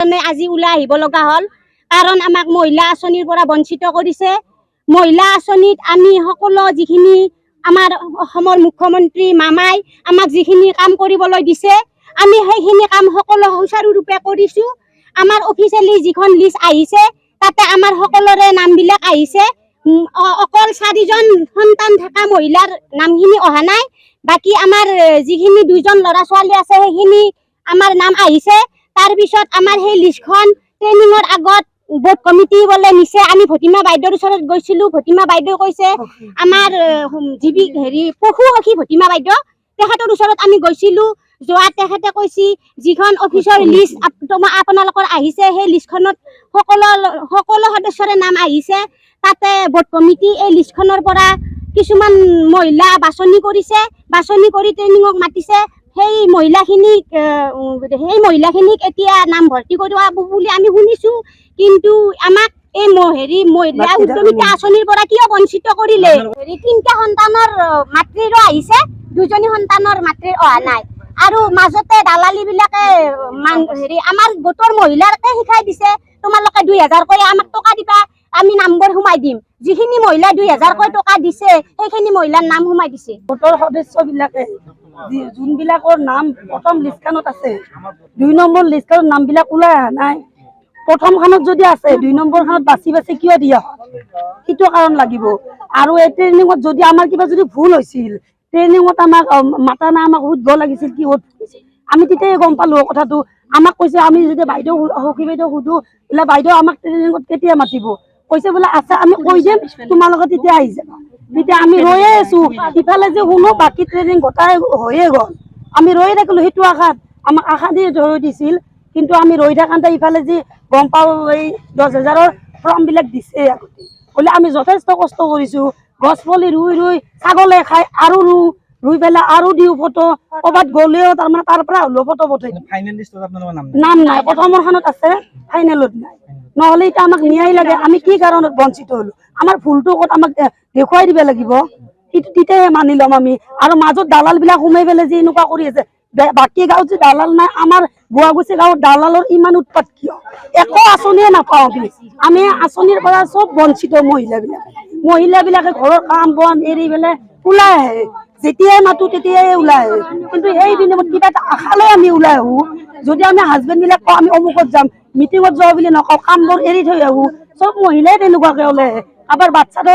আজি ওলাই আহিব লগা হল কাৰণ আমাক মহিলা আঁচনিৰ পৰা বঞ্চিত কৰিছে। মহিলা আঁচনিত আমি সকলো যিখিনি আমাৰ অসমৰ মুখ্যমন্ত্ৰী মামাই আমাক যিখিনি কাম কৰিবলৈ দিছে আমি সেইখিনি কাম সকলো সুচাৰুৰূপে কৰিছো। আমাৰ অফিচিয়েলি যিখন লিষ্ট আহিছে তাতে আমাৰ সকলোৰে নামবিলাক আহিছে। অকল 4জন সন্তান থকা মহিলাৰ নামখিনি অহা নাই। বাকি আমাৰ যিখিনি 2জন ল'ৰা ছোৱালী আছে সেইখিনি আমাৰ নাম আহিছে। তাৰ পিছত আমাৰ সেই লিষ্টখন ট্ৰেইনিঙৰ আগত বোৰ্ড কমিটি বলে নিছে। আমি ভটিমা বাইদেউৰ ওচৰত গৈছিলো। ভটিমা বাইদেউ কৈছে আমাৰ জীৱিক পশু সখী ভটিমা বাইদেউ তেখেতৰ ওচৰত আমি গৈছিলো। যোৱা তেখেতে কৈছি যিখন অফিচৰ লিষ্ট আপোনালোকৰ আহিছে সেই লিষ্টখনত সকলো সদস্যৰে নাম আহিছে। তাতে বোৰ্ড কমিটি এই লিষ্টখনৰ পৰা কিছুমান মহিলা বাছনি কৰিছে। বাছনি কৰি ট্ৰেইনিঙক মাতিছে। সেই মহিলাখিনিক এতিয়া নাম ভৰ্তি কৰোৱা বুলি আমি শুনিছো। কিন্তু আমাক এই মহিলা উদ্যমিতা আঁচনিৰ পৰা কিয় বঞ্চিত কৰিলে? 3টা সন্তানৰ মাতৃৰো আহিছে, 2জনী সন্তানৰ মাতৃৰ অহা নাই। আৰু মাজতে দালালি বিলাকে আমাৰ গোটৰ মহিলাকে শিকাই দিছে তোমালোকে 2000 কৈ আমাক টকা দিবা, আমি নামবোৰ সোমাই দিম। যিখিনি মহিলা 2000 কৈ টকা দিছে সেইখিনি মহিলাৰ নাম সোমাই দিছে। গোটৰ সদস্যবিলাকে যোনবিলাকৰ নাম প্ৰথম লিষ্টখনত আছে 2 নম্বৰ লিষ্টৰ নামবিলাক ওলাই অহা নাই। প্ৰথমখনত যদি আছে 2 নম্বৰখনত বাছি বাছি কিয় দিয়া সেইটো কাৰণ লাগিব। আৰু এই ট্ৰেইনিঙত যদি আমাৰ কিবা যদি ভুল হৈছিল ট্ৰেইনিঙত আমাক মাতা না আমাক সুধিব লাগিছিল কি হত আমি তেতিয়াই গম পালো কথাটো। আমাক কৈছে আমি যদি বাইদেউ সখী বাইদেউ সুধো বোলে বাইদেউ আমাক ট্ৰেইনিঙত কেতিয়া মাতিব কৈছে বোলে আচ্ছা আমি কৈ দিম তোমালোকে তেতিয়া আহি যাবা। তেতিয়া আমি ৰৈয়ে আছো। ইফালে যে শুনো বাকী ট্ৰেইনিং গোটাই হৈয়ে গ'ল। আমি ৰৈ থাকিলো সেইটো আশাত আমাক আশা দি ধৰি দিছিল। কিন্তু আমি ৰৈ থাকোঁতে ইফালে যে গম পাওঁ এই 10,000ৰ ফৰ্মবিলাক দিছে আগতে বোলে আমি যথেষ্ট কষ্ট কৰিছো। গছ পুলি ৰুই ৰুই ছাগলে খাই আৰু ৰুই পেলাই আৰু দিওঁ ফটো ক'ৰবাত গ'লেও তাৰমানে তাৰ পৰা হ'লেও ফটো পঠাই নাম নাই। প্ৰথমৰখনত আছে ফাইনেলত নাই। নহ'লে এতিয়া আমাক ন্যায় লাগে। আমি কি কাৰণত বঞ্চিত হলো? আমাৰ ভুলটো ক'ত আমাক দেখুৱাই দিব লাগিব। তেতিয়াহে মানি ল'ম আমি। আৰু মাজত দালালবিলাক সোমাই পেলাই যে এনেকুৱা কৰি আছে বাকী গাঁৱত যে দালাল নাই আমাৰ বুৱাগুচি গাঁৱত দালালৰ ইমান উৎপাত কিয়? একো আঁচনিয়ে নাপাওঁ আমি। আঁচনিৰ পৰা চব বঞ্চিত মহিলাবিলাকে ঘৰৰ কাম বন এৰি পেলাই ওলাই আহে। যেতিয়াই মাতো তেতিয়াই ওলাই আহে। কিন্তু সেই বিনিময়ত কিবা এটা আশা লৈ আমি ওলাই আহো। যদি আমি হাজবেণ্ডবিলাক কওঁ আমি অমুকত যাম মিটিঙত যাওঁ বুলি নকওঁ কামবোৰ এৰি থৈ আহো। চব মহিলাই তেনেকুৱাকে ওলাই আহে। আবাৰ বাচ্চাটো